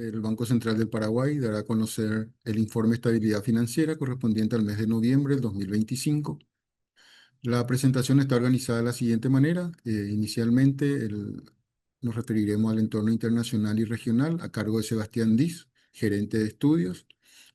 el Banco Central del Paraguay dará a conocer el informe de estabilidad financiera correspondiente al mes de noviembre del 2025. La presentación está organizada de la siguiente manera. Inicialmente nos referiremos al entorno internacional y regional a cargo de Sebastián Diz, gerente de estudios.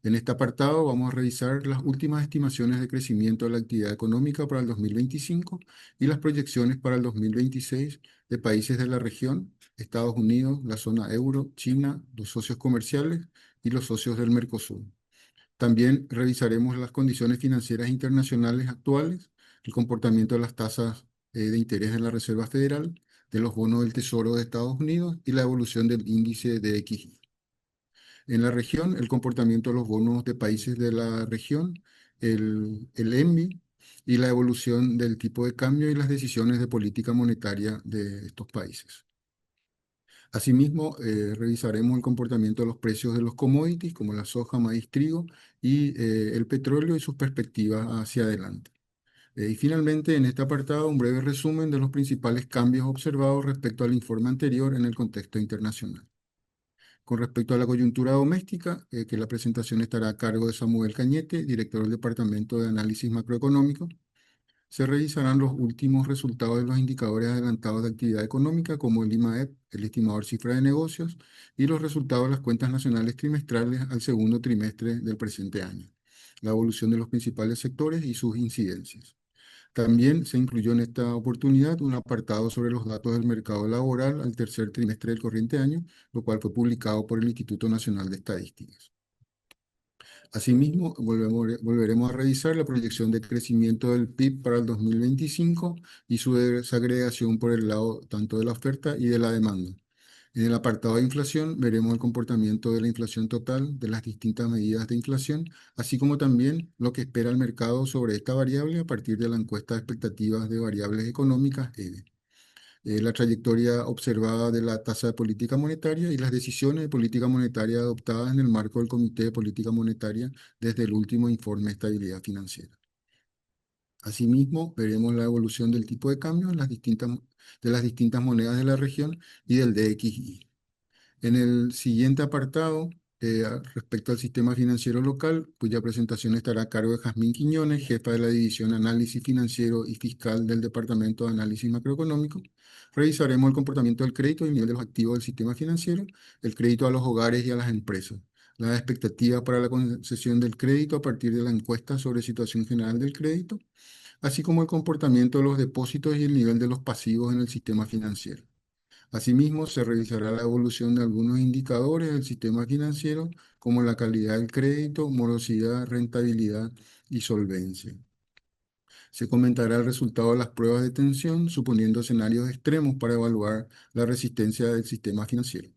En este apartado vamos a revisar las últimas estimaciones de crecimiento de la actividad económica para el 2025 y las proyecciones para el 2026 de países de la región, Estados Unidos, la zona euro, China, los socios comerciales y los socios del Mercosur. También revisaremos las condiciones financieras internacionales actuales, el comportamiento de las tasas de interés de la Reserva Federal, de los bonos del Tesoro de Estados Unidos y la evolución del índice de XY. En la región, el comportamiento de los bonos de países de la región, el ENVI y la evolución del tipo de cambio y las decisiones de política monetaria de estos países. Asimismo, revisaremos el comportamiento de los precios de los commodities como la soja, maíz, trigo y el petróleo y sus perspectivas hacia adelante. Y finalmente, en este apartado, un breve resumen de los principales cambios observados respecto al informe anterior en el contexto internacional. Con respecto a la coyuntura doméstica, que la presentación estará a cargo de Samuel Cañete, director del Departamento de Análisis Macroeconómico, se revisarán los últimos resultados de los indicadores adelantados de actividad económica, como el IMAEP, el estimador cifra de negocios, y los resultados de las cuentas nacionales trimestrales al segundo trimestre del presente año, la evolución de los principales sectores y sus incidencias. También se incluyó en esta oportunidad un apartado sobre los datos del mercado laboral al tercer trimestre del corriente año, lo cual fue publicado por el Instituto Nacional de Estadísticas. Asimismo, volveremos a revisar la proyección de crecimiento del PIB para el 2025 y su desagregación por el lado tanto de la oferta y de la demanda. En el apartado de inflación veremos el comportamiento de la inflación total de las distintas medidas de inflación, así como también lo que espera el mercado sobre esta variable a partir de la encuesta de expectativas de variables económicas, EVE. La trayectoria observada de la tasa de política monetaria y las decisiones de política monetaria adoptadas en el marco del Comité de Política Monetaria desde el último informe de estabilidad financiera. Asimismo, veremos la evolución del tipo de cambio en de las distintas monedas de la región y del DXY. En el siguiente apartado, respecto al sistema financiero local, cuya presentación estará a cargo de Jazmín Quiñones, jefa de la División Análisis Financiero y Fiscal del Departamento de Análisis Macroeconómico, revisaremos el comportamiento del crédito y el nivel de los activos del sistema financiero, el crédito a los hogares y a las empresas, las expectativas para la concesión del crédito a partir de la encuesta sobre situación general del crédito, así como el comportamiento de los depósitos y el nivel de los pasivos en el sistema financiero. Asimismo, se revisará la evolución de algunos indicadores del sistema financiero, como la calidad del crédito, morosidad, rentabilidad y solvencia. Se comentará el resultado de las pruebas de tensión, suponiendo escenarios extremos para evaluar la resistencia del sistema financiero.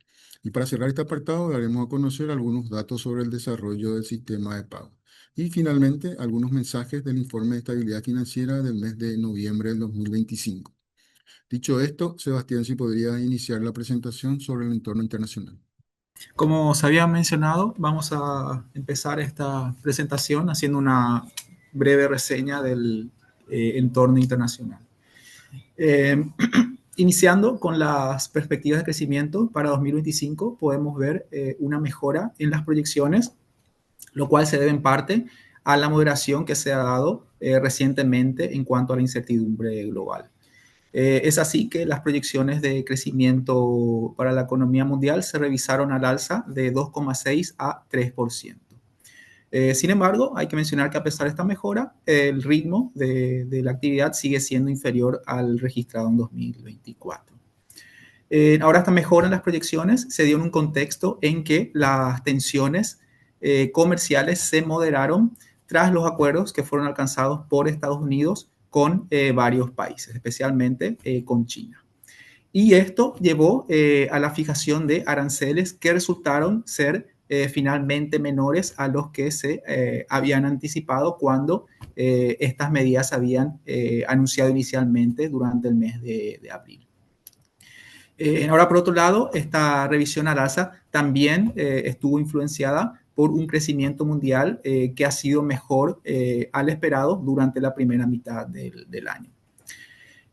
Y para cerrar este apartado, daremos a conocer algunos datos sobre el desarrollo del sistema de pago. Y finalmente, algunos mensajes del informe de estabilidad financiera del mes de noviembre del 2025. Dicho esto, Sebastián, si podría iniciar la presentación sobre el entorno internacional. Como se había mencionado, vamos a empezar esta presentación haciendo una breve reseña del entorno internacional. Eh, Iniciando con las perspectivas de crecimiento para 2025, podemos ver una mejora en las proyecciones, lo cual se debe en parte a la moderación que se ha dado recientemente en cuanto a la incertidumbre global. Es así que las proyecciones de crecimiento para la economía mundial se revisaron al alza de 2,6 a 3%. Sin embargo, hay que mencionar que a pesar de esta mejora, el ritmo de la actividad sigue siendo inferior al registrado en 2024. Ahora esta mejora en las proyecciones se dio en un contexto en que las tensiones comerciales se moderaron tras los acuerdos que fueron alcanzados por Estados Unidos con varios países, especialmente con China. Y esto llevó a la fijación de aranceles que resultaron ser finalmente menores a los que se habían anticipado cuando estas medidas se habían anunciado inicialmente durante el mes de abril. Ahora, por otro lado, esta revisión al alza también estuvo influenciada por un crecimiento mundial que ha sido mejor al esperado durante la primera mitad del año.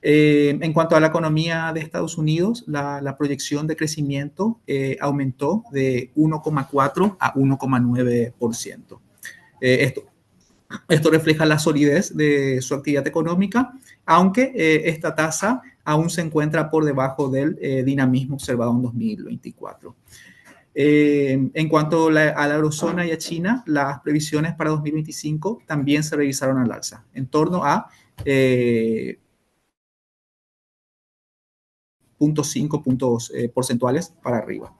En cuanto a la economía de Estados Unidos, la proyección de crecimiento aumentó de 1,4 a 1,9%. Esto refleja la solidez de su actividad económica, aunque esta tasa aún se encuentra por debajo del dinamismo observado en 2024. En cuanto a la eurozona y a China, las previsiones para 2025 también se revisaron al alza, en torno a 0,5 puntos porcentuales para arriba.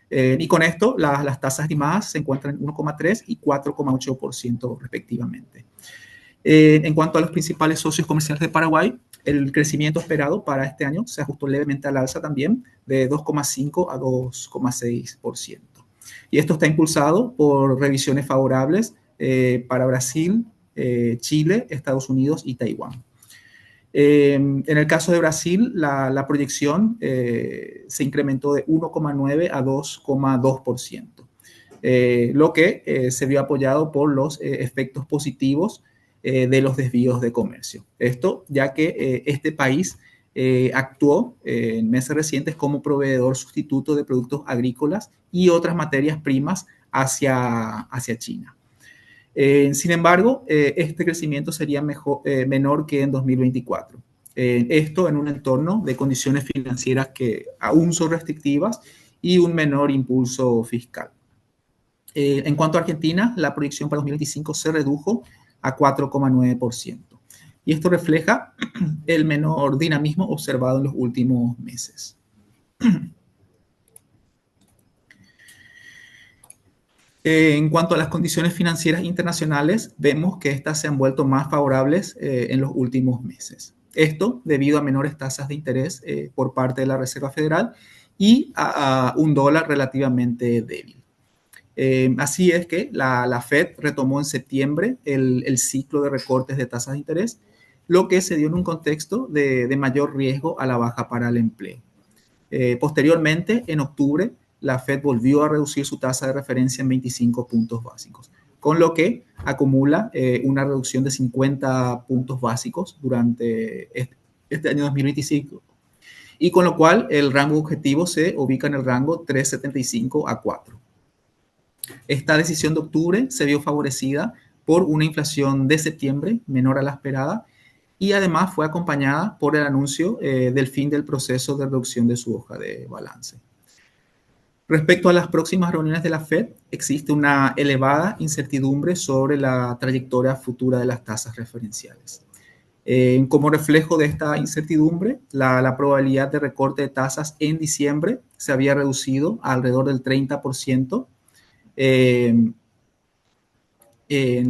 Y con esto, las tasas estimadas se encuentran en 1,3 y 4,8% respectivamente. En cuanto a los principales socios comerciales de Paraguay, el crecimiento esperado para este año se ajustó levemente al alza también, de 2,5 a 2,6%. Y esto está impulsado por revisiones favorables para Brasil, Chile, Estados Unidos y Taiwán. En el caso de Brasil, la proyección se incrementó de 1,9 a 2,2%, lo que se vio apoyado por los efectos positivos de los desvíos de comercio. Esto ya que este país actuó en meses recientes como proveedor sustituto de productos agrícolas y otras materias primas hacia China. Sin embargo, este crecimiento sería menor que en 2024. Esto en un entorno de condiciones financieras que aún son restrictivas y un menor impulso fiscal. En cuanto a Argentina, la proyección para 2025 se redujo a 4,9%. Y esto refleja el menor dinamismo observado en los últimos meses. En cuanto a las condiciones financieras internacionales, vemos que estas se han vuelto más favorables en los últimos meses. Esto debido a menores tasas de interés por parte de la Reserva Federal y a un dólar relativamente débil. Así es que la Fed retomó en septiembre el ciclo de recortes de tasas de interés, lo que se dio en un contexto de mayor riesgo a la baja para el empleo. Posteriormente, en octubre, la Fed volvió a reducir su tasa de referencia en 25 puntos básicos, con lo que acumula una reducción de 50 puntos básicos durante este año 2025, y con lo cual el rango objetivo se ubica en el rango 3,75 a 4. Esta decisión de octubre se vio favorecida por una inflación de septiembre menor a la esperada y además fue acompañada por el anuncio del fin del proceso de reducción de su hoja de balance. Respecto a las próximas reuniones de la Fed, existe una elevada incertidumbre sobre la trayectoria futura de las tasas referenciales. Como reflejo de esta incertidumbre, la probabilidad de recorte de tasas en diciembre se había reducido a alrededor del 30%. En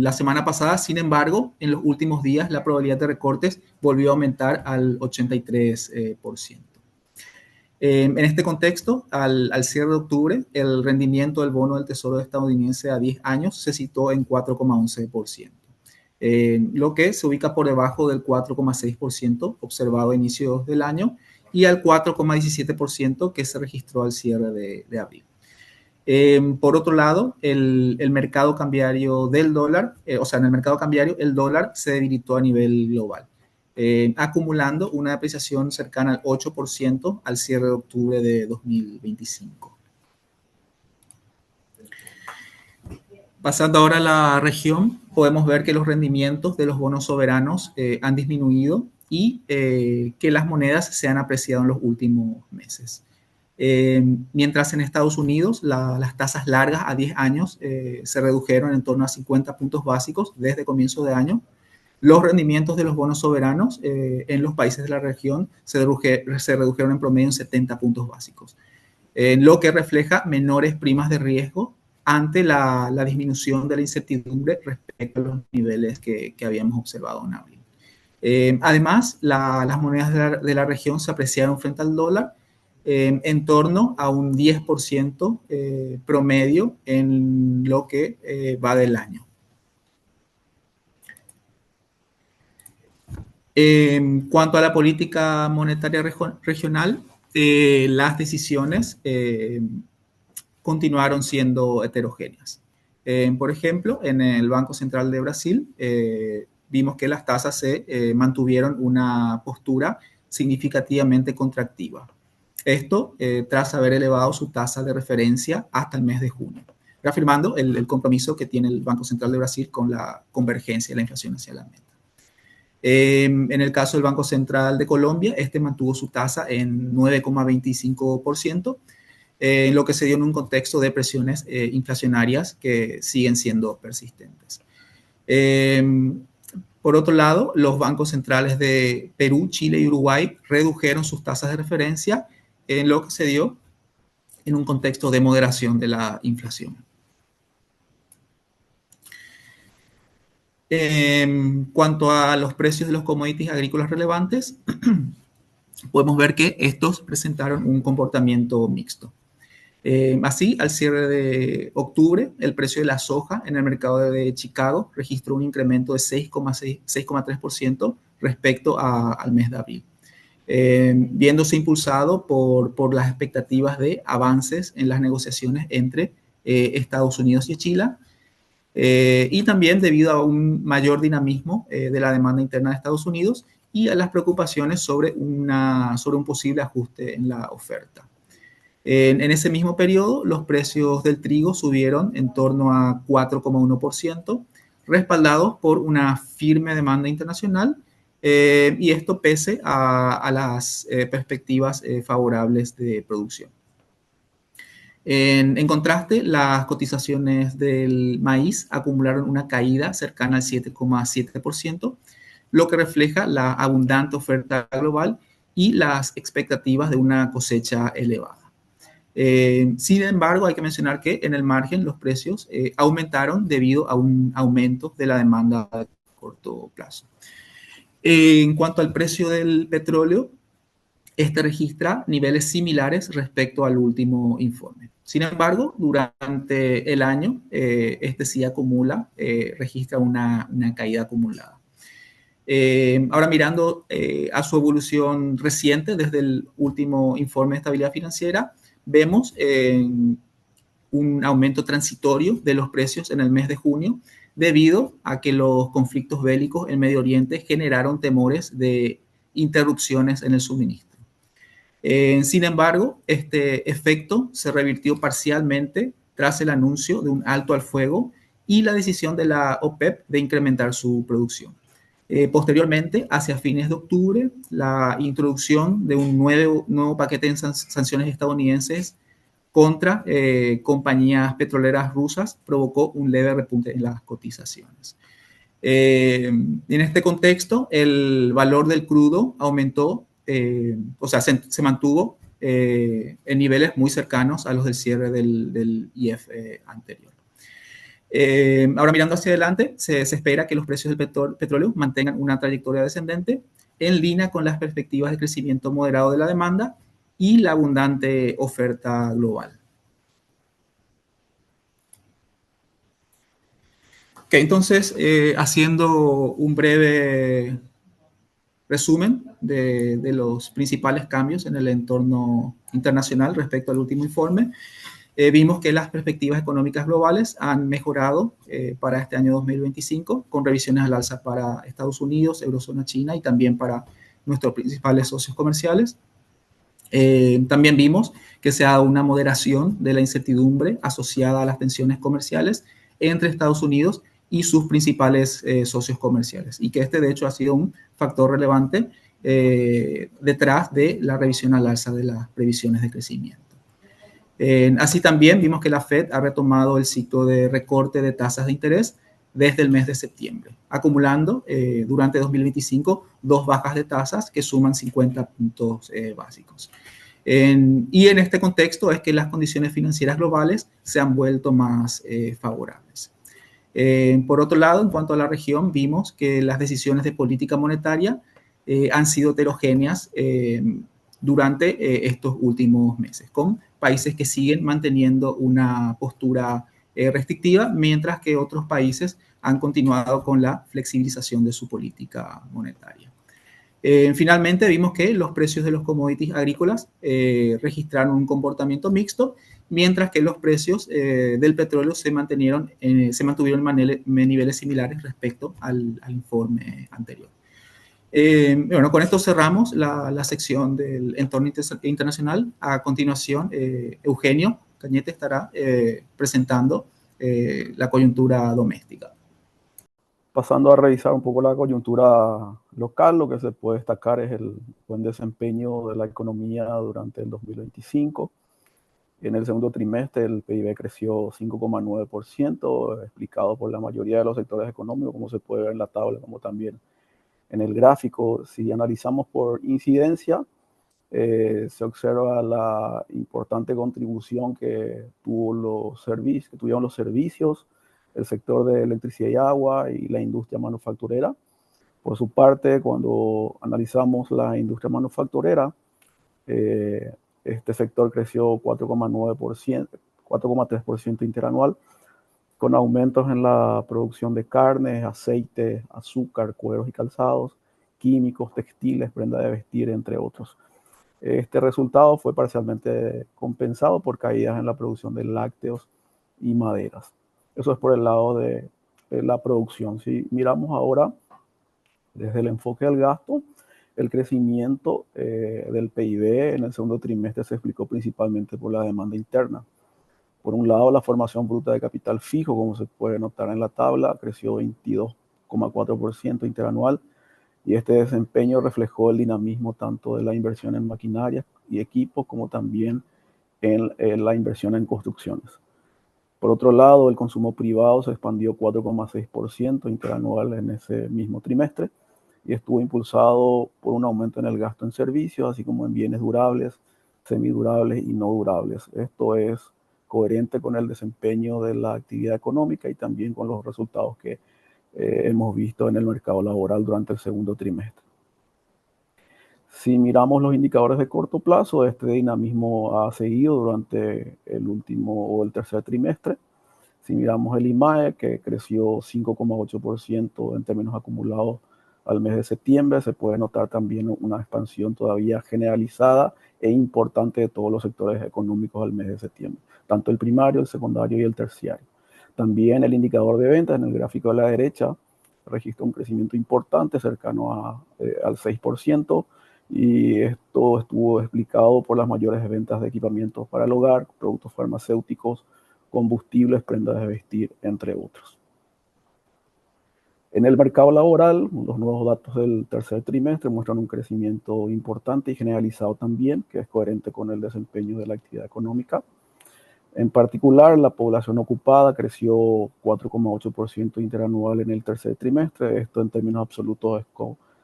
la semana pasada, sin embargo, en los últimos días la probabilidad de recortes volvió a aumentar al 83%. En este contexto, al cierre de octubre, el rendimiento del bono del Tesoro estadounidense a 10 años se situó en 4,11%, lo que se ubica por debajo del 4,6% observado a inicios del año y al 4,17% que se registró al cierre de abril. Por otro lado, el mercado cambiario del dólar, en el mercado cambiario, el dólar se debilitó a nivel global, acumulando una depreciación cercana al 8% al cierre de octubre de 2025. Pasando ahora a la región, podemos ver que los rendimientos de los bonos soberanos han disminuido y que las monedas se han apreciado en los últimos meses. Mientras en Estados Unidos las tasas largas a 10 años se redujeron en torno a 50 puntos básicos desde comienzo de año, los rendimientos de los bonos soberanos en los países de la región se redujeron en promedio en 70 puntos básicos, lo que refleja menores primas de riesgo ante la disminución de la incertidumbre respecto a los niveles que habíamos observado en abril. Además, las monedas de la región se apreciaron frente al dólar en torno a un 10% promedio en lo que va del año. En cuanto a la política monetaria regional, las decisiones continuaron siendo heterogéneas. Por ejemplo, en el Banco Central de Brasil vimos que las tasas se mantuvieron una postura significativamente contractiva. Esto tras haber elevado su tasa de referencia hasta el mes de junio, reafirmando el compromiso que tiene el Banco Central de Brasil con la convergencia de la inflación hacia la meta. En el caso del Banco Central de Colombia, este mantuvo su tasa en 9,25%, en lo que se dio en un contexto de presiones inflacionarias que siguen siendo persistentes. Por otro lado, los bancos centrales de Perú, Chile y Uruguay redujeron sus tasas de referencia en lo que se dio en un contexto de moderación de la inflación. En cuanto a los precios de los commodities agrícolas relevantes, podemos ver que estos presentaron un comportamiento mixto. Así, al cierre de octubre, el precio de la soja en el mercado de Chicago registró un incremento de 6,3% respecto al mes de abril, viéndose impulsado por las expectativas de avances en las negociaciones entre Estados Unidos y Chile, y también debido a un mayor dinamismo de la demanda interna de Estados Unidos y a las preocupaciones sobre un posible ajuste en la oferta. En ese mismo periodo, los precios del trigo subieron en torno a 4,1%, respaldados por una firme demanda internacional, y esto pese a las perspectivas favorables de producción. En contraste, las cotizaciones del maíz acumularon una caída cercana al 7,7%, lo que refleja la abundante oferta global y las expectativas de una cosecha elevada. Sin embargo, hay que mencionar que en el margen los precios aumentaron debido a un aumento de la demanda a corto plazo. En cuanto al precio del petróleo, este registra niveles similares respecto al último informe. Sin embargo, durante el año, este sí registra una caída acumulada. Ahora mirando a su evolución reciente desde el último informe de estabilidad financiera, vemos un aumento transitorio de los precios en el mes de junio debido a que los conflictos bélicos en Medio Oriente generaron temores de interrupciones en el suministro. Sin embargo, este efecto se revirtió parcialmente tras el anuncio de un alto al fuego y la decisión de la OPEP de incrementar su producción. Posteriormente, hacia fines de octubre, la introducción de un nuevo paquete de sanciones estadounidenses contra compañías petroleras rusas provocó un leve repunte en las cotizaciones. En este contexto, el valor del crudo aumentó, se mantuvo en niveles muy cercanos a los del cierre del IF anterior. Ahora mirando hacia adelante, se espera que los precios del petróleo mantengan una trayectoria descendente en línea con las perspectivas de crecimiento moderado de la demanda y la abundante oferta global. Ok, entonces, haciendo un breve resumen de los principales cambios en el entorno internacional respecto al último informe, vimos que las perspectivas económicas globales han mejorado para este año 2025, con revisiones al alza para Estados Unidos, Eurozona, China y también para nuestros principales socios comerciales. También vimos que se ha dado una moderación de la incertidumbre asociada a las tensiones comerciales entre Estados Unidos y sus principales socios comerciales, y que este de hecho ha sido un factor relevante detrás de la revisión al alza de las previsiones de crecimiento. Así también vimos que la Fed ha retomado el ciclo de recorte de tasas de interés desde el mes de septiembre, acumulando durante 2025 dos bajas de tasas que suman 50 puntos básicos. Y en este contexto es que las condiciones financieras globales se han vuelto más favorables. Por otro lado, en cuanto a la región, vimos que las decisiones de política monetaria han sido heterogéneas durante estos últimos meses, con países que siguen manteniendo una postura restrictiva, mientras que otros países han continuado con la flexibilización de su política monetaria. Finalmente, vimos que los precios de los commodities agrícolas registraron un comportamiento mixto, mientras que los precios del petróleo se mantuvieron en niveles similares respecto al informe anterior. Bueno, con esto cerramos la sección del entorno internacional. A continuación, Eugenio Cañete estará presentando la coyuntura doméstica. Pasando a revisar un poco la coyuntura local, lo que se puede destacar es el buen desempeño de la economía durante el 2025. En el segundo trimestre el PIB creció 5,9%, explicado por la mayoría de los sectores económicos, como se puede ver en la tabla, como también en el gráfico. Si analizamos por incidencia, se observa la importante contribución que tuvieron los servicios, el sector de electricidad y agua y la industria manufacturera. Por su parte, cuando analizamos la industria manufacturera, este sector creció 4,9%, 4,3% interanual, con aumentos en la producción de carnes, aceite, azúcar, cueros y calzados, químicos, textiles, prendas de vestir, entre otros. Este resultado fue parcialmente compensado por caídas en la producción de lácteos y maderas. Eso es por el lado de la producción. Si miramos ahora desde el enfoque del gasto, el crecimiento del PIB en el segundo trimestre se explicó principalmente por la demanda interna. Por un lado, la formación bruta de capital fijo, como se puede notar en la tabla, creció 22,4% interanual, y este desempeño reflejó el dinamismo tanto de la inversión en maquinaria y equipos como también en la inversión en construcciones. Por otro lado, el consumo privado se expandió 4,6% interanual en ese mismo trimestre y estuvo impulsado por un aumento en el gasto en servicios, así como en bienes durables, semidurables y no durables. Esto es coherente con el desempeño de la actividad económica y también con los resultados que hemos visto en el mercado laboral durante el segundo trimestre. Si miramos los indicadores de corto plazo, este dinamismo ha seguido durante el último o el tercer trimestre. Si miramos el IMAE, que creció 5,8% en términos acumulados al mes de septiembre, se puede notar también una expansión todavía generalizada e importante de todos los sectores económicos al mes de septiembre, tanto el primario, el secundario y el terciario. También el indicador de ventas en el gráfico de la derecha registra un crecimiento importante, cercano al 6%, y esto estuvo explicado por las mayores ventas de equipamientos para el hogar, productos farmacéuticos, combustibles, prendas de vestir, entre otros. En el mercado laboral, los nuevos datos del tercer trimestre muestran un crecimiento importante y generalizado también, que es coherente con el desempeño de la actividad económica. En particular, la población ocupada creció 4,8% interanual en el tercer trimestre. Esto en términos absolutos es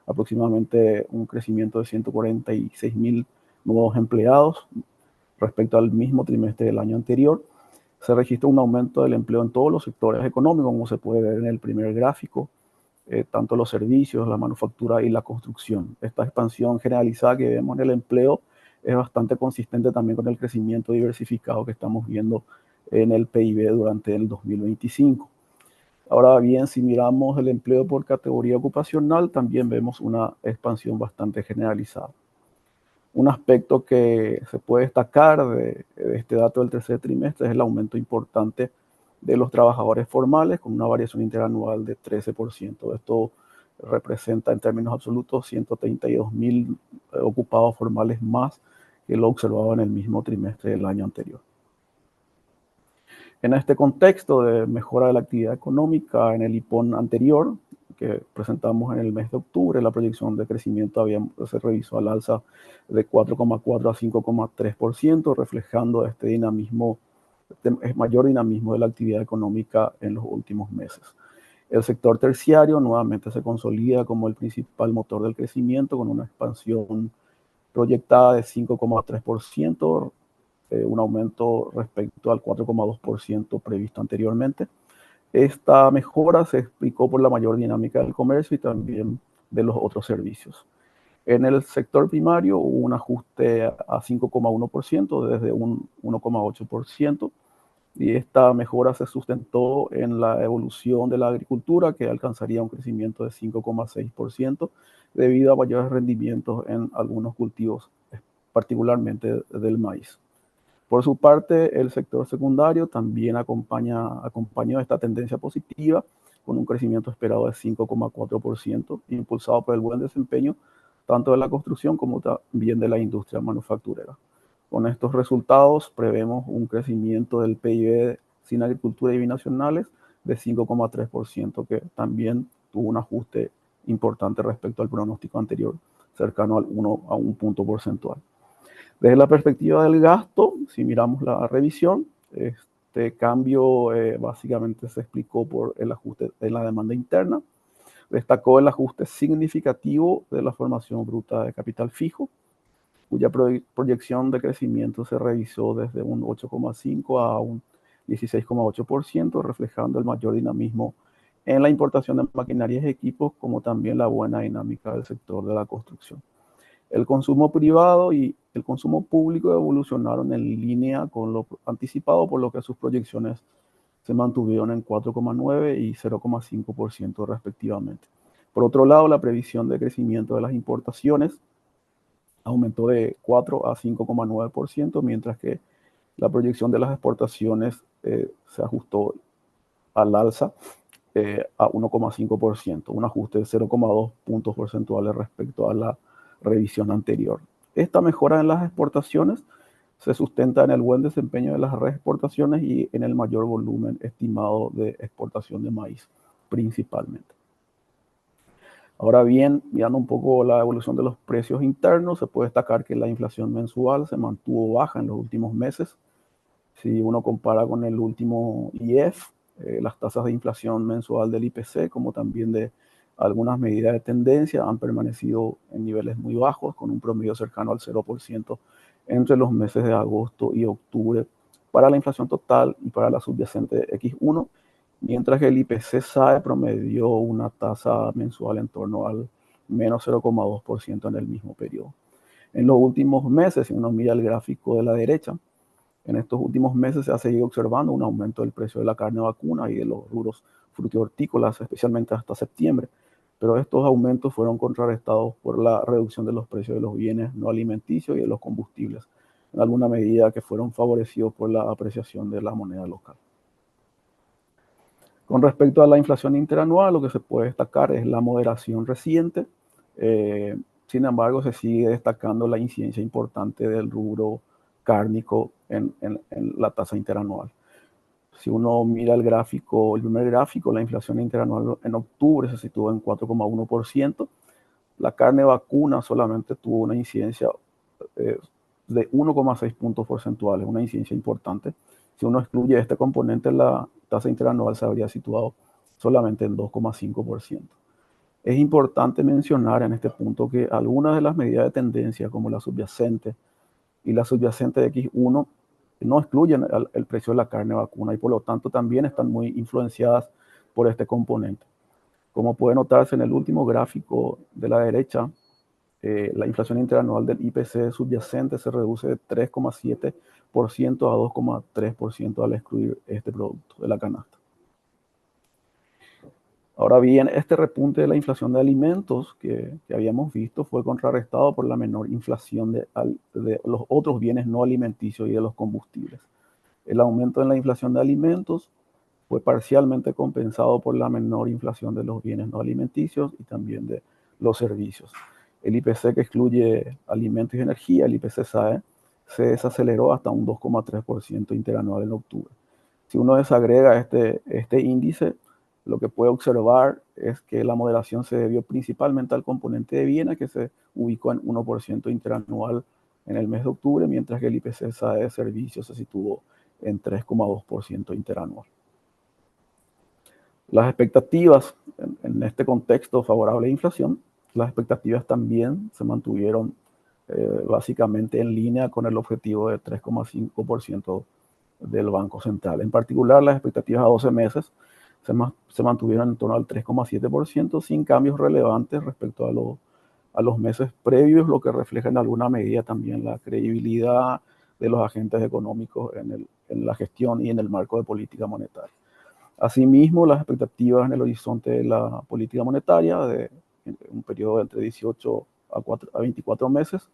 aproximadamente un crecimiento de 146.000 nuevos empleados respecto al mismo trimestre del año anterior. Se registra un aumento del empleo en todos los sectores económicos, como se puede ver en el primer gráfico, tanto los servicios, la manufactura y la construcción. Esta expansión generalizada que vemos en el empleo es bastante consistente también con el crecimiento diversificado que estamos viendo en el PIB durante el 2025. Ahora bien, si miramos el empleo por categoría ocupacional, también vemos una expansión bastante generalizada. Un aspecto que se puede destacar de este dato del tercer trimestre es el aumento importante de los trabajadores formales, con una variación interanual de 13%. Esto representa en términos absolutos 132.000 ocupados formales más que lo observado en el mismo trimestre del año anterior. En este contexto de mejora de la actividad económica en el IPON anterior, que presentamos en el mes de octubre, la proyección de crecimiento se revisó al alza de 4,4 a 5,3%, reflejando este dinamismo, mayor dinamismo de la actividad económica en los últimos meses. El sector terciario nuevamente se consolida como el principal motor del crecimiento, con una expansión proyectada de 5,3%, un aumento respecto al 4,2% previsto anteriormente. Esta mejora se explicó por la mayor dinámica del comercio y también de los otros servicios. En el sector primario hubo un ajuste a 5,1% desde un 1,8%, y esta mejora se sustentó en la evolución de la agricultura, que alcanzaría un crecimiento de 5,6% debido a mayores rendimientos en algunos cultivos, particularmente del maíz. Por su parte, el sector secundario también acompañó esta tendencia positiva, con un crecimiento esperado de 5,4%, impulsado por el buen desempeño tanto de la construcción como también de la industria manufacturera. Con estos resultados prevemos un crecimiento del PIB sin agricultura y binacionales de 5,3%, que también tuvo un ajuste importante respecto al pronóstico anterior, cercano a un punto porcentual. Desde la perspectiva del gasto, si miramos la revisión, este cambio básicamente se explicó por el ajuste en la demanda interna. Destacó el ajuste significativo de la formación bruta de capital fijo, cuya proyección de crecimiento se revisó desde un 8,5 a un 16,8%, reflejando el mayor dinamismo en la importación de maquinarias y equipos, como también la buena dinámica del sector de la construcción. El consumo privado y el consumo público evolucionaron en línea con lo anticipado, por lo que sus proyecciones se mantuvieron en 4,9 y 0,5% respectivamente. Por otro lado, la previsión de crecimiento de las importaciones aumentó de 4 a 5,9%, mientras que la proyección de las exportaciones se ajustó al alza a 1,5%, un ajuste de 0,2 puntos porcentuales respecto a la revisión anterior. Esta mejora en las exportaciones se sustenta en el buen desempeño de las reexportaciones y en el mayor volumen estimado de exportación de maíz, principalmente. Ahora bien, mirando un poco la evolución de los precios internos, se puede destacar que la inflación mensual se mantuvo baja en los últimos meses. Si uno compara con el último IEF, las tasas de inflación mensual del IPC, como también de algunas medidas de tendencia, han permanecido en niveles muy bajos, con un promedio cercano al 0% entre los meses de agosto y octubre para la inflación total y para la subyacente X1, mientras que el IPC-SAE promedió una tasa mensual en torno al menos 0,2% en el mismo periodo. En los últimos meses, si uno mira el gráfico de la derecha, en estos últimos meses se ha seguido observando un aumento del precio de la carne vacuna y de los rubros frutícolas, especialmente hasta septiembre, pero estos aumentos fueron contrarrestados por la reducción de los precios de los bienes no alimenticios y de los combustibles, en alguna medida que fueron favorecidos por la apreciación de la moneda local. Con respecto a la inflación interanual, lo que se puede destacar es la moderación reciente. Sin embargo, se sigue destacando la incidencia importante del rubro cárnico en la tasa interanual. Si uno mira el gráfico, el primer gráfico, la inflación interanual en octubre se situó en 4,1%. La carne vacuna solamente tuvo una incidencia de 1,6 puntos porcentuales, una incidencia importante. Si uno excluye este componente, la tasa interanual se habría situado solamente en 2,5%. Es importante mencionar en este punto que algunas de las medidas de tendencia, como la subyacente y la subyacente X1, no excluyen el precio de la carne vacuna y por lo tanto también están muy influenciadas por este componente. Como puede notarse en el último gráfico de la derecha, la inflación interanual del IPC subyacente se reduce de 3,7% a 2,3% al excluir este producto de la canasta. Ahora bien, este repunte de la inflación de alimentos que habíamos visto fue contrarrestado por la menor inflación de los otros bienes no alimenticios y de los combustibles. El aumento en la inflación de alimentos fue parcialmente compensado por la menor inflación de los bienes no alimenticios y también de los servicios. El IPC, que excluye alimentos y energía, el IPC-SAE, se desaceleró hasta un 2,3% interanual en octubre. Si uno desagrega este índice, lo que puede observar es que la moderación se debió principalmente al componente de bienes, que se ubicó en 1% interanual en el mes de octubre, mientras que el IPC-SAE de servicios se situó en 3,2% interanual. Las expectativas en este contexto favorable a inflación, las expectativas también se mantuvieron básicamente en línea con el objetivo de 3,5% del Banco Central. En particular, las expectativas a 12 meses se mantuvieron en torno al 3,7%, sin cambios relevantes respecto a los meses previos, lo que refleja en alguna medida también la credibilidad de los agentes económicos en la gestión y en el marco de política monetaria. Asimismo, las expectativas en el horizonte de la política monetaria, de un periodo de entre 18 a 24 meses,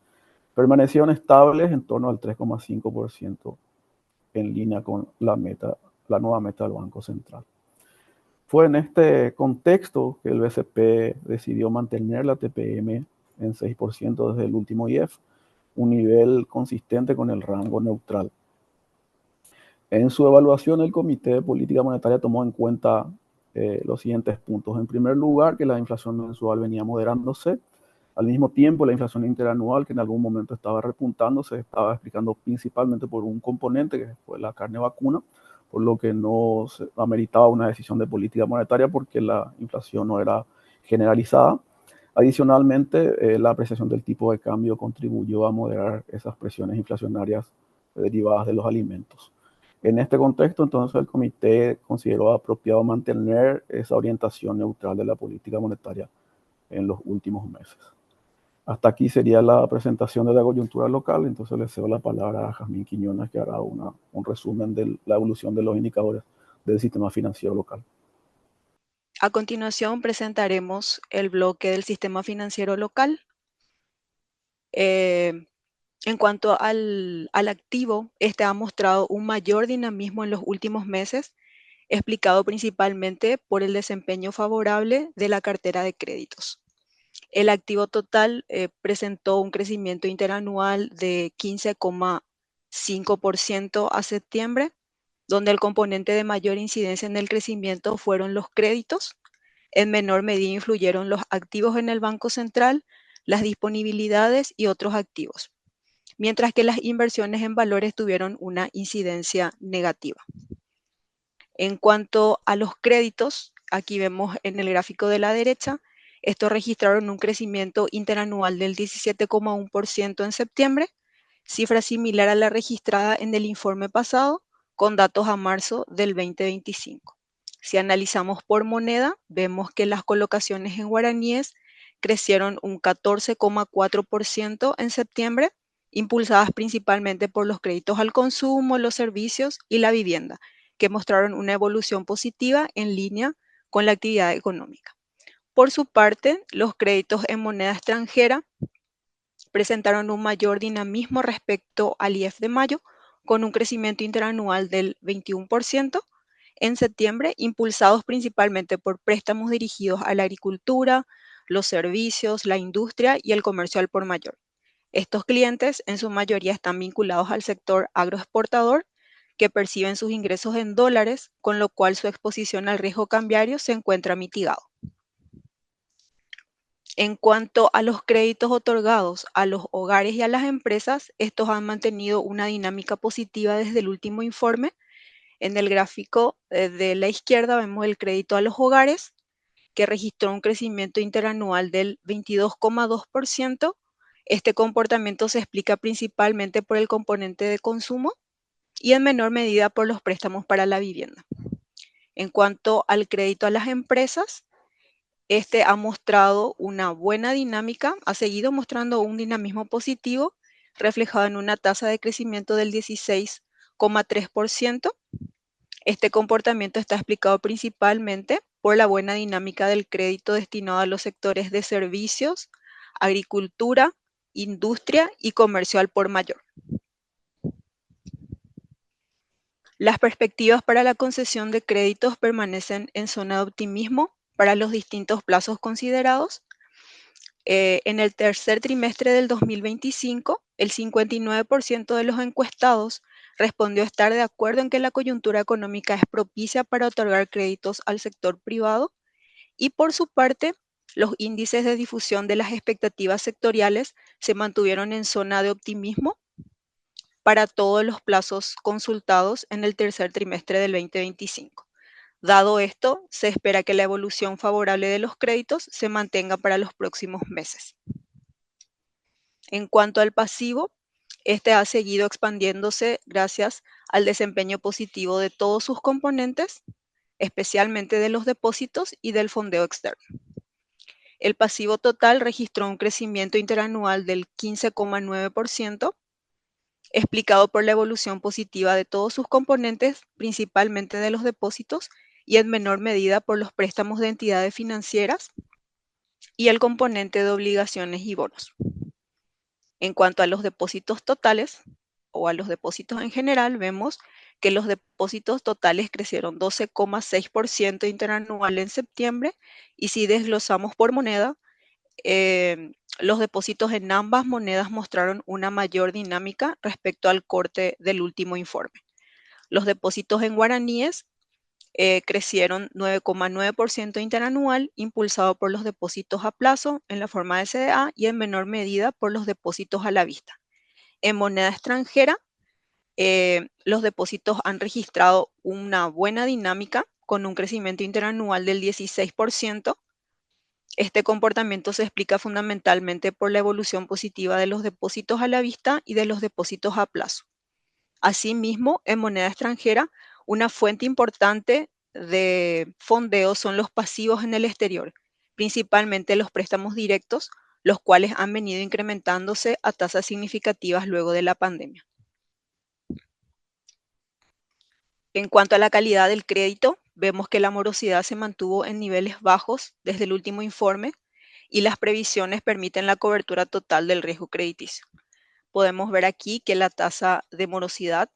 permanecieron estables en torno al 3,5%, en línea con la nueva meta del Banco Central. Fue en este contexto que el BCP decidió mantener la TPM en 6% desde el último IEF, un nivel consistente con el rango neutral. En su evaluación, el Comité de Política Monetaria tomó en cuenta los siguientes puntos. En primer lugar, que la inflación mensual venía moderándose. Al mismo tiempo, la inflación interanual, que en algún momento estaba repuntando, se estaba explicando principalmente por un componente, que fue la carne vacuna, por lo que no se ameritaba una decisión de política monetaria porque la inflación no era generalizada. Adicionalmente, la apreciación del tipo de cambio contribuyó a moderar esas presiones inflacionarias derivadas de los alimentos. En este contexto, entonces, el comité consideró apropiado mantener esa orientación neutral de la política monetaria en los últimos meses. Hasta aquí sería la presentación de la coyuntura local, entonces le cedo la palabra a Jazmín Quiñones, que hará un resumen de la evolución de los indicadores del sistema financiero local. A continuación presentaremos el bloque del sistema financiero local. En cuanto al activo, este ha mostrado un mayor dinamismo en los últimos meses, explicado principalmente por el desempeño favorable de la cartera de créditos. El activo total presentó un crecimiento interanual de 15,5% a septiembre, donde el componente de mayor incidencia en el crecimiento fueron los créditos. En menor medida influyeron los activos en el Banco Central, las disponibilidades y otros activos, mientras que las inversiones en valores tuvieron una incidencia negativa. En cuanto a los créditos, aquí vemos en el gráfico de la derecha, estos registraron un crecimiento interanual del 17,1% en septiembre, cifra similar a la registrada en el informe pasado, con datos a marzo del 2025. Si analizamos por moneda, vemos que las colocaciones en guaraníes crecieron un 14,4% en septiembre, impulsadas principalmente por los créditos al consumo, los servicios y la vivienda, que mostraron una evolución positiva en línea con la actividad económica. Por su parte, los créditos en moneda extranjera presentaron un mayor dinamismo respecto al IEF de mayo, con un crecimiento interanual del 21% en septiembre, impulsados principalmente por préstamos dirigidos a la agricultura, los servicios, la industria y el comercio al por mayor. Estos clientes en su mayoría están vinculados al sector agroexportador, que perciben sus ingresos en dólares, con lo cual su exposición al riesgo cambiario se encuentra mitigado. En cuanto a los créditos otorgados a los hogares y a las empresas, estos han mantenido una dinámica positiva desde el último informe. En el gráfico de la izquierda vemos el crédito a los hogares, que registró un crecimiento interanual del 22,2%. Este comportamiento se explica principalmente por el componente de consumo y en menor medida por los préstamos para la vivienda. En cuanto al crédito a las empresas, este ha mostrado una buena dinámica, ha seguido mostrando un dinamismo positivo, reflejado en una tasa de crecimiento del 16,3%. Este comportamiento está explicado principalmente por la buena dinámica del crédito destinado a los sectores de servicios, agricultura, industria y comercio al por mayor. Las perspectivas para la concesión de créditos permanecen en zona de optimismo para los distintos plazos considerados. En el tercer trimestre del 2025, el 59% de los encuestados respondió estar de acuerdo en que la coyuntura económica es propicia para otorgar créditos al sector privado, y por su parte, los índices de difusión de las expectativas sectoriales se mantuvieron en zona de optimismo para todos los plazos consultados en el tercer trimestre del 2025. Dado esto, se espera que la evolución favorable de los créditos se mantenga para los próximos meses. En cuanto al pasivo, este ha seguido expandiéndose gracias al desempeño positivo de todos sus componentes, especialmente de los depósitos y del fondeo externo. El pasivo total registró un crecimiento interanual del 15,9%, explicado por la evolución positiva de todos sus componentes, principalmente de los depósitos y en menor medida por los préstamos de entidades financieras y el componente de obligaciones y bonos. En cuanto a los depósitos totales o a los depósitos en general, vemos que los depósitos totales crecieron 12,6% interanual en septiembre, y si desglosamos por moneda, los depósitos en ambas monedas mostraron una mayor dinámica respecto al corte del último informe. Los depósitos en guaraníes crecieron 9,9% interanual, impulsado por los depósitos a plazo en la forma de CDA y en menor medida por los depósitos a la vista. En moneda extranjera, los depósitos han registrado una buena dinámica con un crecimiento interanual del 16%. Este comportamiento se explica fundamentalmente por la evolución positiva de los depósitos a la vista y de los depósitos a plazo. Asimismo, en moneda extranjera, una fuente importante de fondeo son los pasivos en el exterior, principalmente los préstamos directos, los cuales han venido incrementándose a tasas significativas luego de la pandemia. En cuanto a la calidad del crédito, vemos que la morosidad se mantuvo en niveles bajos desde el último informe y las previsiones permiten la cobertura total del riesgo crediticio. Podemos ver aquí que la tasa de morosidad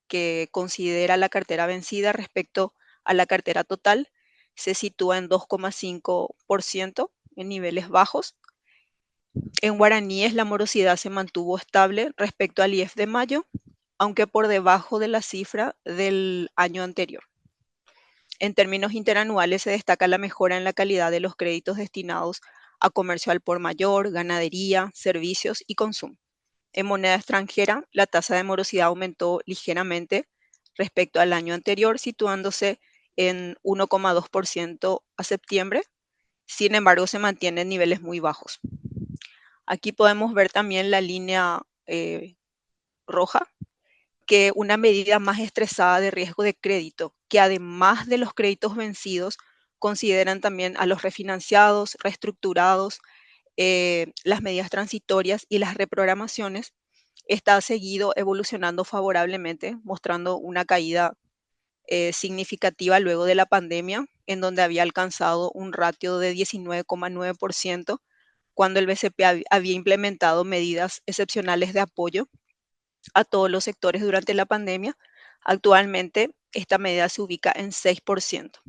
que considera la cartera vencida respecto a la cartera total se sitúa en 2,5% en niveles bajos. En guaraníes la morosidad se mantuvo estable respecto al IEF de mayo, aunque por debajo de la cifra del año anterior. En términos interanuales se destaca la mejora en la calidad de los créditos destinados a comercio al por mayor, ganadería, servicios y consumo. En moneda extranjera, la tasa de morosidad aumentó ligeramente respecto al año anterior, situándose en 1,2% a septiembre. Sin embargo, se mantiene en niveles muy bajos. Aquí podemos ver también la línea roja, que una medida más estresada de riesgo de crédito, que además de los créditos vencidos, consideran también a los refinanciados, reestructurados, las medidas transitorias y las reprogramaciones, está seguido evolucionando favorablemente, mostrando una caída significativa luego de la pandemia, en donde había alcanzado un ratio de 19,9% cuando el BCP había implementado medidas excepcionales de apoyo a todos los sectores durante la pandemia. Actualmente, esta medida se ubica en 6%.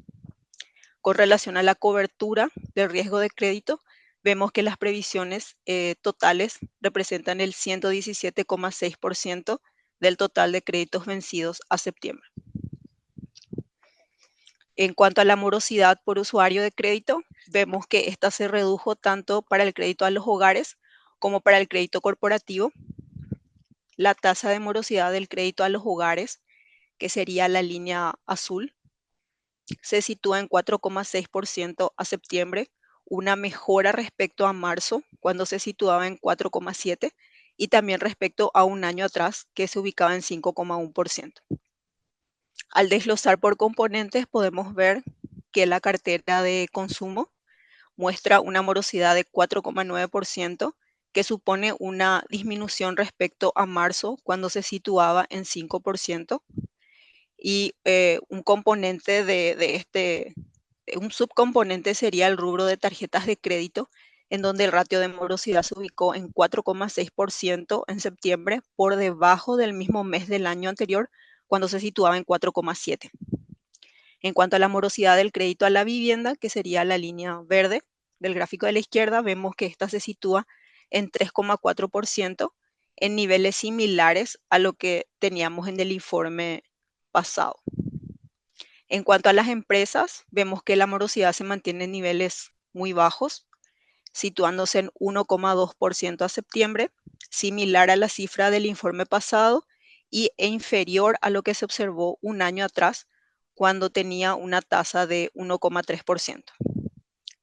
Con relación a la cobertura del riesgo de crédito, vemos que las previsiones totales representan el 117,6% del total de créditos vencidos a septiembre. En cuanto a la morosidad por usuario de crédito, vemos que esta se redujo tanto para el crédito a los hogares como para el crédito corporativo. La tasa de morosidad del crédito a los hogares, que sería la línea azul, se sitúa en 4,6% a septiembre, una mejora respecto a marzo, cuando se situaba en 4,7%, y también respecto a un año atrás, que se ubicaba en 5,1%. Al desglosar por componentes, podemos ver que la cartera de consumo muestra una morosidad de 4,9%, que supone una disminución respecto a marzo, cuando se situaba en 5%. Y un componente un subcomponente sería el rubro de tarjetas de crédito, en donde el ratio de morosidad se ubicó en 4,6% en septiembre, por debajo del mismo mes del año anterior, cuando se situaba en 4,7%. En cuanto a la morosidad del crédito a la vivienda, que sería la línea verde del gráfico de la izquierda, vemos que esta se sitúa en 3,4%, en niveles similares a lo que teníamos en el informe pasado. En cuanto a las empresas, vemos que la morosidad se mantiene en niveles muy bajos, situándose en 1,2% a septiembre, similar a la cifra del informe pasado e inferior a lo que se observó un año atrás, cuando tenía una tasa de 1,3%.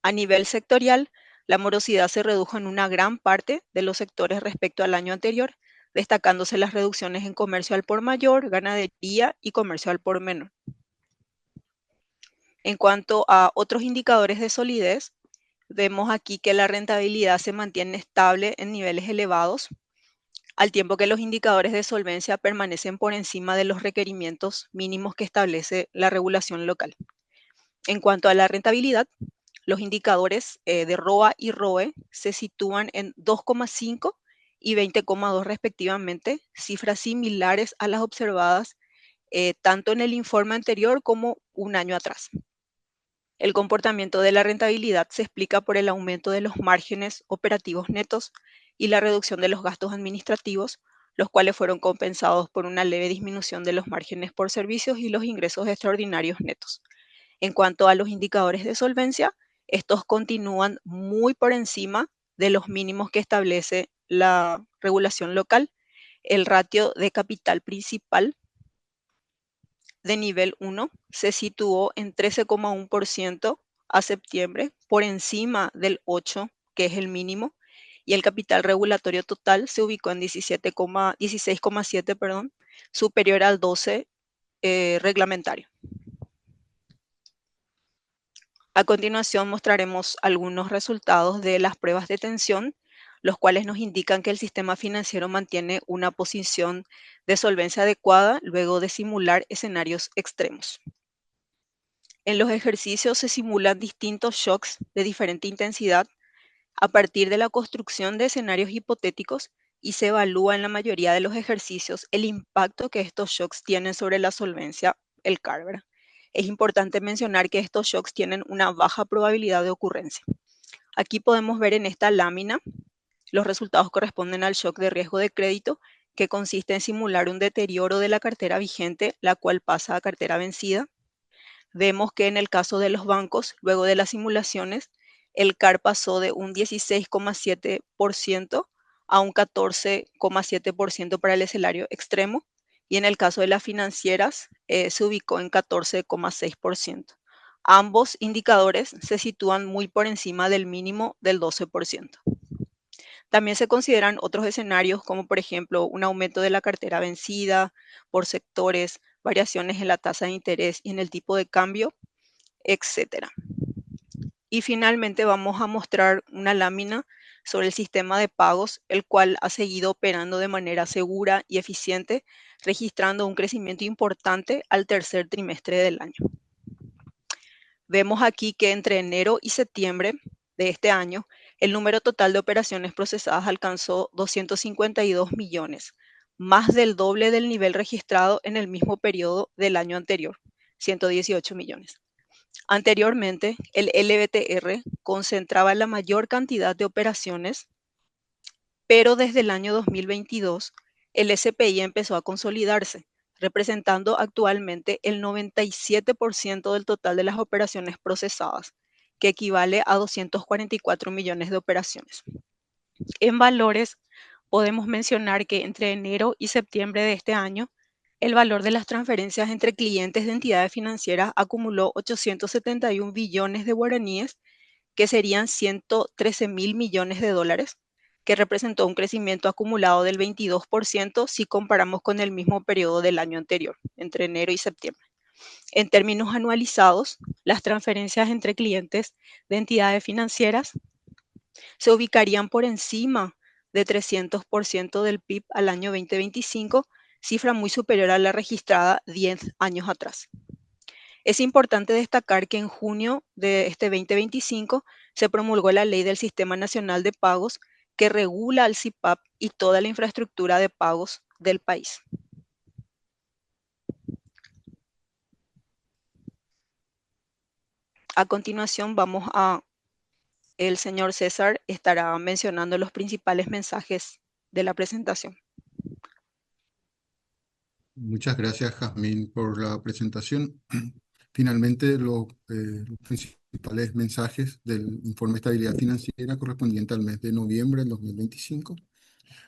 A nivel sectorial, la morosidad se redujo en una gran parte de los sectores respecto al año anterior, destacándose las reducciones en comercio al por mayor, ganadería y comercio al por menor. En cuanto a otros indicadores de solidez, vemos aquí que la rentabilidad se mantiene estable en niveles elevados, al tiempo que los indicadores de solvencia permanecen por encima de los requerimientos mínimos que establece la regulación local. En cuanto a la rentabilidad, los indicadores de ROA y ROE se sitúan en 2,5 y 20,2 respectivamente, cifras similares a las observadas tanto en el informe anterior como un año atrás. El comportamiento de la rentabilidad se explica por el aumento de los márgenes operativos netos y la reducción de los gastos administrativos, los cuales fueron compensados por una leve disminución de los márgenes por servicios y los ingresos extraordinarios netos. En cuanto a los indicadores de solvencia, estos continúan muy por encima de los mínimos que establece la regulación local. El ratio de capital principal de nivel 1 se situó en 13,1% a septiembre, por encima del 8, que es el mínimo, y el capital regulatorio total se ubicó en 16,7, perdón, superior al 12 reglamentario. A continuación mostraremos algunos resultados de las pruebas de tensión, los cuales nos indican que el sistema financiero mantiene una posición de solvencia adecuada luego de simular escenarios extremos. En los ejercicios se simulan distintos shocks de diferente intensidad a partir de la construcción de escenarios hipotéticos y se evalúa en la mayoría de los ejercicios el impacto que estos shocks tienen sobre la solvencia, el CAR, ¿verdad? Es importante mencionar que estos shocks tienen una baja probabilidad de ocurrencia. Aquí podemos ver en esta lámina los resultados corresponden al shock de riesgo de crédito, que consiste en simular un deterioro de la cartera vigente, la cual pasa a cartera vencida. Vemos que en el caso de los bancos, luego de las simulaciones, el CAR pasó de un 16,7% a un 14,7% para el escenario extremo, y en el caso de las financieras se ubicó en 14,6%. Ambos indicadores se sitúan muy por encima del mínimo del 12%. También se consideran otros escenarios como por ejemplo un aumento de la cartera vencida por sectores, variaciones en la tasa de interés y en el tipo de cambio, etc. Y finalmente vamos a mostrar una lámina sobre el sistema de pagos, el cual ha seguido operando de manera segura y eficiente, registrando un crecimiento importante al tercer trimestre del año. Vemos aquí que entre enero y septiembre de este año, el número total de operaciones procesadas alcanzó 252 millones, más del doble del nivel registrado en el mismo periodo del año anterior, 118 millones. Anteriormente, el LBTR concentraba la mayor cantidad de operaciones, pero desde el año 2022, el SPI empezó a consolidarse, representando actualmente el 97% del total de las operaciones procesadas, que equivale a 244 millones de operaciones. En valores, podemos mencionar que entre enero y septiembre de este año, el valor de las transferencias entre clientes de entidades financieras acumuló 871 billones de guaraníes, que serían 113 mil millones de dólares, que representó un crecimiento acumulado del 22% si comparamos con el mismo periodo del año anterior, entre enero y septiembre. En términos anualizados, las transferencias entre clientes de entidades financieras se ubicarían por encima de 300% del PIB al año 2025, cifra muy superior a la registrada 10 años atrás. Es importante destacar que en junio de este 2025 se promulgó la Ley del Sistema Nacional de Pagos, que regula al SIPAP y toda la infraestructura de pagos del país. A continuación el señor César estará mencionando los principales mensajes de la presentación. Muchas gracias, Jazmín, por la presentación. Finalmente, los principales mensajes del informe de estabilidad financiera correspondiente al mes de noviembre del 2025.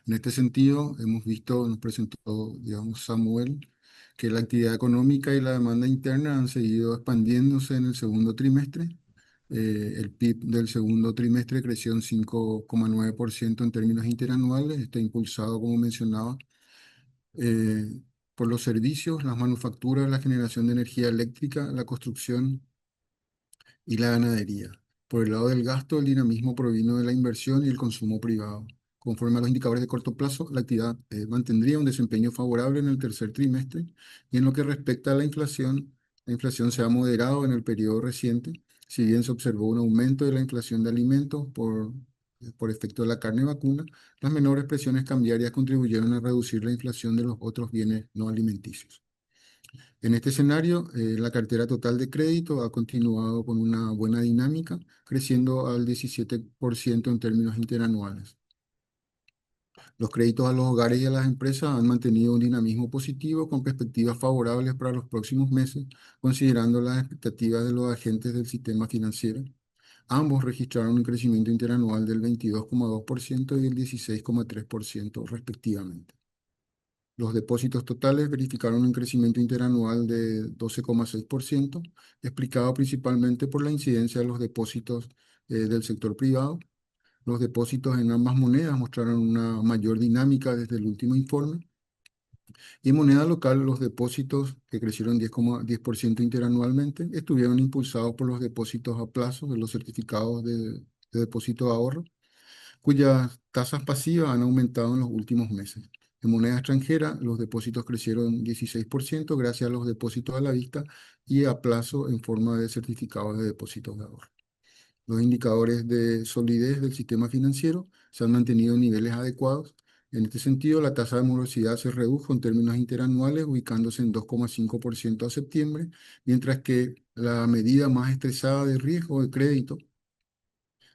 En este sentido, hemos visto, nos presentó, digamos, Samuel, que la actividad económica y la demanda interna han seguido expandiéndose en el segundo trimestre. El PIB del segundo trimestre creció en 5,9% en términos interanuales. Está impulsado, como mencionaba, eh, por los servicios, las manufacturas, la generación de energía eléctrica, la construcción y la ganadería. Por el lado del gasto, el dinamismo provino de la inversión y el consumo privado. Conforme a los indicadores de corto plazo, la actividad mantendría un desempeño favorable en el tercer trimestre, y en lo que respecta a la inflación se ha moderado en el periodo reciente, si bien se observó un aumento de la inflación de alimentos por efecto de la carne vacuna. Las menores presiones cambiarias contribuyeron a reducir la inflación de los otros bienes no alimenticios. En este escenario, la cartera total de crédito ha continuado con una buena dinámica, creciendo al 17% en términos interanuales. Los créditos a los hogares y a las empresas han mantenido un dinamismo positivo con perspectivas favorables para los próximos meses, considerando las expectativas de los agentes del sistema financiero. Ambos registraron un crecimiento interanual del 22,2% y el 16,3% respectivamente. Los depósitos totales verificaron un crecimiento interanual de 12,6%, explicado principalmente por la incidencia de los depósitos del sector privado. Los depósitos en ambas monedas mostraron una mayor dinámica desde el último informe. Y en moneda local, los depósitos, que crecieron 10,10% interanualmente, estuvieron impulsados por los depósitos a plazo de los certificados de depósito de ahorro, cuyas tasas pasivas han aumentado en los últimos meses. En moneda extranjera, los depósitos crecieron 16% gracias a los depósitos a la vista y a plazo en forma de certificados de depósitos de ahorro. Los indicadores de solidez del sistema financiero se han mantenido en niveles adecuados. En este sentido, la tasa de morosidad se redujo en términos interanuales, ubicándose en 2,5% a septiembre, mientras que la medida más estresada de riesgo de crédito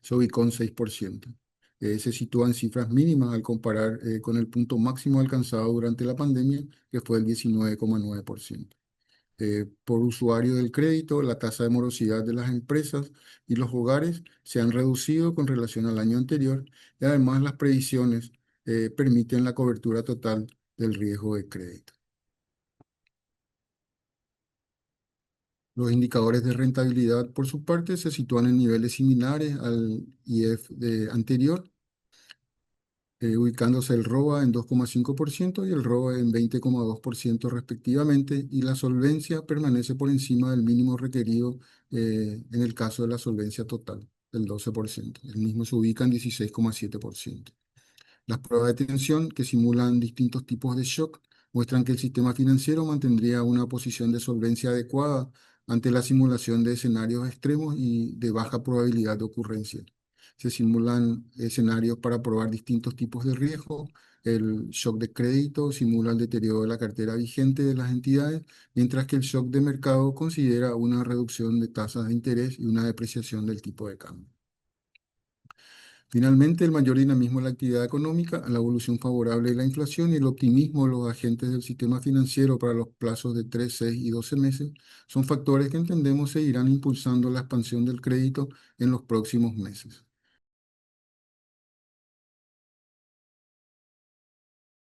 se ubicó en 6%. Se sitúa en cifras mínimas al comparar con el punto máximo alcanzado durante la pandemia, que fue el 19,9%. Por usuario del crédito, la tasa de morosidad de las empresas y los hogares se han reducido con relación al año anterior y además las previsiones permiten la cobertura total del riesgo de crédito. Los indicadores de rentabilidad, por su parte, se sitúan en niveles similares al IF anterior, ubicándose el ROA en 2,5% y el ROE en 20,2% respectivamente, y la solvencia permanece por encima del mínimo requerido en el caso de la solvencia total, del 12%. El mismo se ubica en 16,7%. Las pruebas de tensión, que simulan distintos tipos de shock, muestran que el sistema financiero mantendría una posición de solvencia adecuada ante la simulación de escenarios extremos y de baja probabilidad de ocurrencia. Se simulan escenarios para probar distintos tipos de riesgo. El shock de crédito simula el deterioro de la cartera vigente de las entidades, mientras que el shock de mercado considera una reducción de tasas de interés y una depreciación del tipo de cambio. Finalmente, el mayor dinamismo de la actividad económica, la evolución favorable de la inflación y el optimismo de los agentes del sistema financiero para los plazos de 3, 6 y 12 meses son factores que entendemos seguirán impulsando la expansión del crédito en los próximos meses.